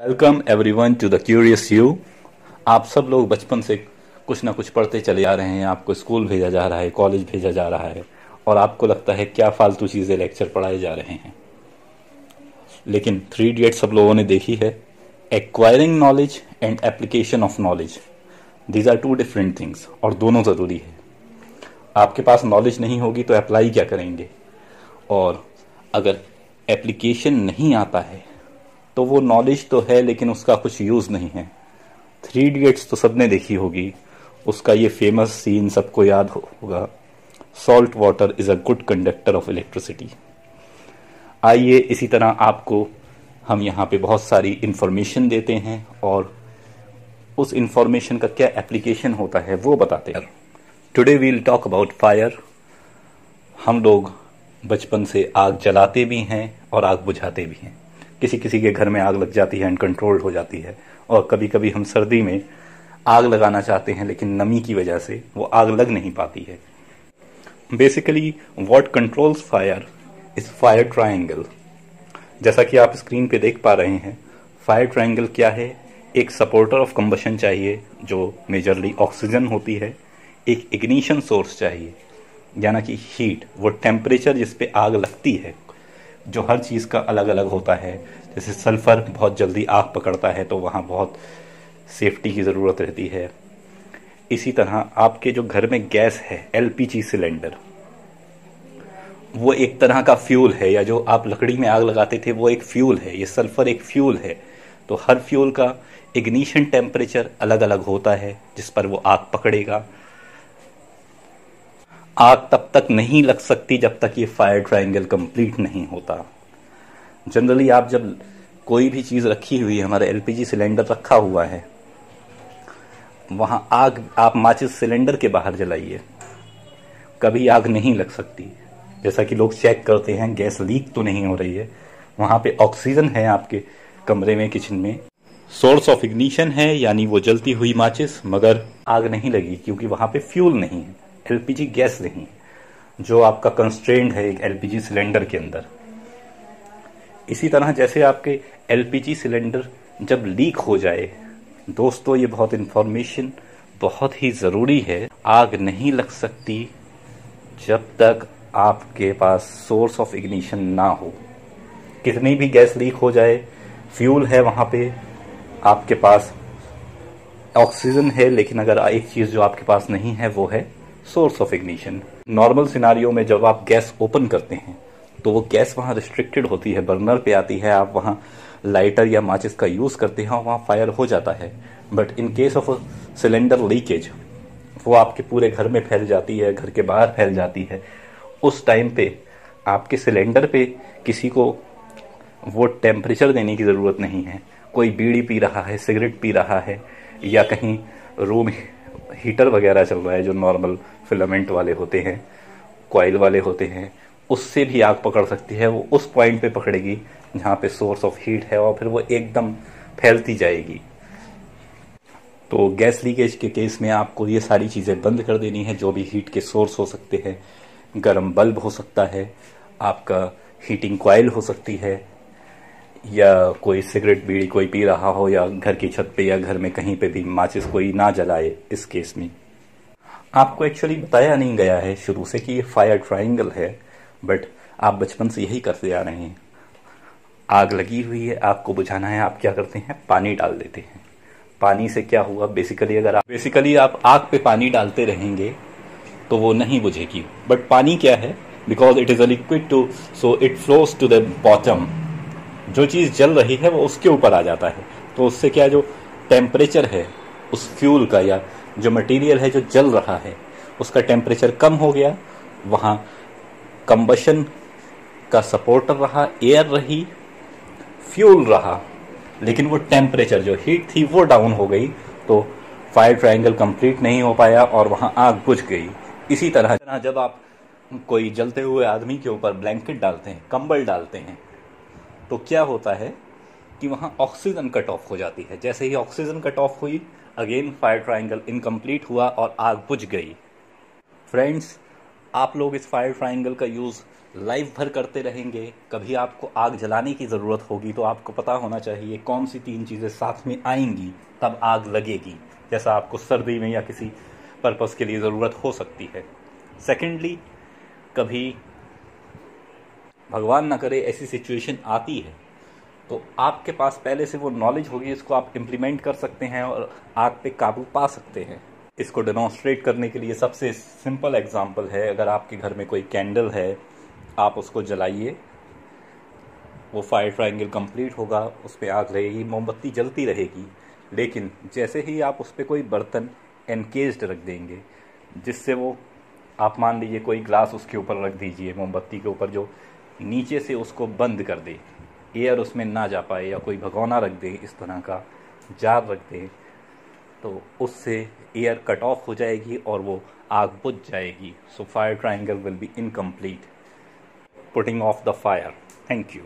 Welcome everyone to the curious you. आप सब लोग बचपन से कुछ ना कुछ पढ़ते चले आ रहे हैं। आपको स्कूल भेजा जा रहा है, कॉलेज भेजा जा रहा है और आपको लगता है क्या फालतू चीज़ें लेक्चर पढ़ाए जा रहे हैं। लेकिन थ्री इडियट्स सब लोगों ने देखी है। Acquiring knowledge and application of knowledge, these are two different things और दोनों ज़रूरी है। आपके पास नॉलेज नहीं होगी तो अप्लाई क्या करेंगे, और अगर एप्लीकेशन नहीं आता है तो वो नॉलेज तो है लेकिन उसका कुछ यूज़ नहीं है। थ्री इडियट्स तो सबने देखी होगी, उसका ये फेमस सीन सबको याद होगा, salt water is a good conductor of electricity. आइए इसी तरह आपको हम यहाँ पे बहुत सारी इंफॉर्मेशन देते हैं और उस इंफॉर्मेशन का क्या एप्लीकेशन होता है वो बताते हैं। Today we'll talk about fire. हम लोग बचपन से आग जलाते भी हैं और आग बुझाते भी हैं। किसी किसी के घर में आग लग जाती है, अनकंट्रोल्ड हो जाती है, और कभी कभी हम सर्दी में आग लगाना चाहते हैं लेकिन नमी की वजह से वो आग लग नहीं पाती है। Basically what controls fire is fire triangle. जैसा कि आप स्क्रीन पे देख पा रहे हैं, फायर ट्रायंगल क्या है। एक सपोर्टर ऑफ कंबशन चाहिए जो मेजरली ऑक्सीजन होती है, एक इग्निशन सोर्स चाहिए यानी कि हीट, वो टेम्परेचर जिस पे आग लगती है, जो हर चीज़ का अलग अलग होता है। जैसे सल्फ़र बहुत जल्दी आग पकड़ता है तो वहाँ बहुत सेफ्टी की ज़रूरत रहती है। इसी तरह आपके जो घर में गैस है, एलपीजी सिलेंडर, वो एक तरह का फ्यूल है, या जो आप लकड़ी में आग लगाते थे वो एक फ्यूल है। ये सल्फ़र एक फ्यूल है, तो हर फ्यूल का इग्निशन टेम्परेचर अलग अलग होता है जिस पर वो आग पकड़ेगा। आग तब तक नहीं लग सकती जब तक ये फायर ट्रायंगल कंप्लीट नहीं होता। जनरली आप जब कोई भी चीज़ रखी हुई है, हमारा एलपीजी सिलेंडर रखा हुआ है, वहाँ आग आप माचिस सिलेंडर के बाहर जलाइए, कभी आग नहीं लग सकती। जैसा कि लोग चेक करते हैं गैस लीक तो नहीं हो रही है, वहाँ पे ऑक्सीजन है आपके कमरे में, किचन में, सोर्स ऑफ इग्निशन है यानी वो जलती हुई माचिस, मगर आग नहीं लगी क्योंकि वहाँ पे फ्यूल नहीं है, एलपीजी गैस नहीं, जो आपका कंस्ट्रेंड है एक एलपीजी सिलेंडर के अंदर। इसी तरह जैसे आपके एलपीजी सिलेंडर जब लीक हो जाए, दोस्तों ये बहुत इंफॉर्मेशन बहुत ही ज़रूरी है। आग नहीं लग सकती जब तक आपके पास सोर्स ऑफ इग्निशन ना हो। कितनी भी गैस लीक हो जाए, फ्यूल है वहाँ पे, आपके पास ऑक्सीजन है, लेकिन अगर एक चीज़ जो आपके पास नहीं है वो है source of ignition. Normal scenario में जब आप गैस ओपन करते हैं तो वो गैस वहाँ रिस्ट्रिक्टेड होती है, बर्नर पे आती है, आप वहाँ लाइटर या माचिस का यूज़ करते हैं और वहाँ फायर हो जाता है। But in case of cylinder leakage वो आपके पूरे घर में फैल जाती है, घर के बाहर फैल जाती है। उस टाइम पे आपके सिलेंडर पे किसी को वो टेम्परेचर देने की ज़रूरत नहीं है। कोई बीड़ी पी रहा है, सिगरेट पी रहा है, या कहीं रूम हीटर वगैरह चल रहा है जो नॉर्मल फिलामेंट वाले होते हैं, कॉइल वाले होते हैं, उससे भी आग पकड़ सकती है। वो उस पॉइंट पे पकड़ेगी जहाँ पे सोर्स ऑफ हीट है और फिर वो एकदम फैलती जाएगी। तो गैस लीकेज के केस में आपको ये सारी चीज़ें बंद कर देनी है। जो भी हीट के सोर्स हो सकते हैं, गर्म बल्ब हो सकता है, आपका हीटिंग कॉइल हो सकती है, या कोई सिगरेट बीड़ी कोई पी रहा हो, या घर की छत पे या घर में कहीं पे भी माचिस कोई ना जलाए। इस केस में आपको एक्चुअली बताया नहीं गया है शुरू से कि ये फायर ट्रायंगल है, बट आप बचपन से यही करते आ रहे हैं। आग लगी हुई है, आग को बुझाना है, आप क्या करते हैं, पानी डाल देते हैं। पानी से क्या हुआ, बेसिकली आप आग पे पानी डालते रहेंगे तो वो नहीं बुझेगी। बट पानी क्या है, because it is a liquid too, so it flows to the bottom. जो चीज़ जल रही है वो उसके ऊपर आ जाता है, तो उससे क्या, जो टेम्परेचर है उस फ्यूल का या जो मटेरियल है जो जल रहा है उसका टेम्परेचर कम हो गया। वहाँ कंबशन का सपोर्टर रहा, एयर रही, फ्यूल रहा, लेकिन वो टेम्परेचर जो हीट थी वो डाउन हो गई, तो फायर ट्रायंगल कंप्लीट नहीं हो पाया और वहाँ आग बुझ गई। इसी तरह जब आप कोई जलते हुए आदमी के ऊपर ब्लैंकेट डालते हैं, कंबल डालते हैं, तो क्या होता है कि वहाँ ऑक्सीजन कट ऑफ हो जाती है। जैसे ही ऑक्सीजन कट ऑफ हुई, अगेन फायर ट्रायंगल इनकम्प्लीट हुआ और आग बुझ गई। फ्रेंड्स, आप लोग इस फायर ट्रायंगल का यूज़ लाइफ भर करते रहेंगे। कभी आपको आग जलाने की ज़रूरत होगी तो आपको पता होना चाहिए कौन सी 3 चीज़ें साथ में आएंगी तब आग लगेगी, जैसा आपको सर्दी में या किसी पर्पज़ के लिए ज़रूरत हो सकती है। सेकेंडली, कभी भगवान ना करे ऐसी सिचुएशन आती है तो आपके पास पहले से वो नॉलेज होगी, इसको आप इम्प्लीमेंट कर सकते हैं और आग पे काबू पा सकते हैं। इसको डेमोन्स्ट्रेट करने के लिए सबसे सिंपल एग्जांपल है, अगर आपके घर में कोई कैंडल है आप उसको जलाइए, वो फायर ट्रायंगल कंप्लीट होगा, उस पर आग लगेगी, मोमबत्ती जलती रहेगी। लेकिन जैसे ही आप उस पर कोई बर्तन एनकेज्ड रख देंगे, जिससे वो, आप मान लीजिए कोई ग्लास उसके ऊपर रख दीजिए मोमबत्ती के ऊपर, जो नीचे से उसको बंद कर दे, एयर उसमें ना जा पाए, या कोई भगोना रख दे, इस तरह का जार रख दे, तो उससे एयर कट ऑफ हो जाएगी और वो आग बुझ जाएगी। So fire triangle will be incomplete putting of the fire. Thank you.